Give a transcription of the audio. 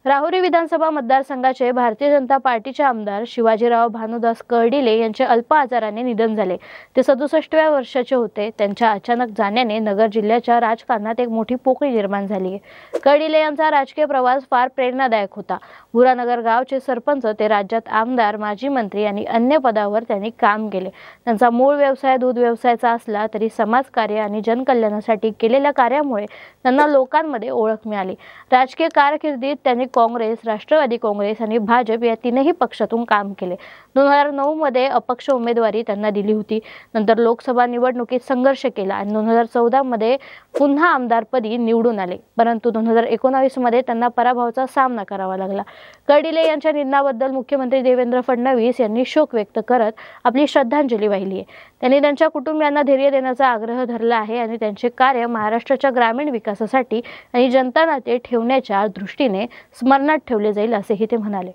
राहुरी विधानसभा मतदारसंघाचे भारतीय जनता पार्टीचे आमदार शिवाजीराव भानुदास कर्डिले यांचे अल्प आजाराने निधन झाले। ते 67व्या वर्षाचे होते। त्यांच्या अचानक जाण्याने नगर जिल्ह्याच्या राजकारणात एक मोठी पोकळी निर्माण झाली आहे। कर्डिले यांचा राजकीय प्रवास फार प्रेरणादायक होता। बुरानगर गावचे सरपंच ते राज्यात आमदार, माजी मंत्री आणि अन्य पदावर त्यांनी काम केले। त्यांचा मूळ व्यवसाय दूध व्यवसायाचा असला तरी समाजकार्य आणि जनकल्याणासाठी केलेल्या कार्यामुळे त्यांना लोकांमध्ये ओळख मिळाली। राजकीय कारकिर्दीत त्यांनी काँग्रेस, राष्ट्रवादी काँग्रेस आणि भाजप या तीनही पक्षातून काम केले। 2009 मध्ये अपक्ष उमेदवारी त्यांना दिली होती। नंतर लोकसभा निवडणुकीत संघर्ष केला आणि 2014 मध्ये पुन्हा आमदारपदी निवडून आले, परंतु 2019 मध्ये त्यांना पराभवाचा सामना करावा लागला। कर्डिले यांच्या निधनाबद्दल मुख्यमंत्री देवेंद्र फडणवीस यांनी शोक व्यक्त करत आपली श्रद्धांजली वाहिली आहे। त्यांनी त्यांच्या कुटुंबियांना धैर्य देण्याचा आग्रह धरला आहे आणि त्यांचे कार्य महाराष्ट्राच्या ग्रामीण विकासासाठी आणि जनता नाते ठेवण्याच्या दृष्टीने स्मरणात ठेवले जाईल असेही ते म्हणाले।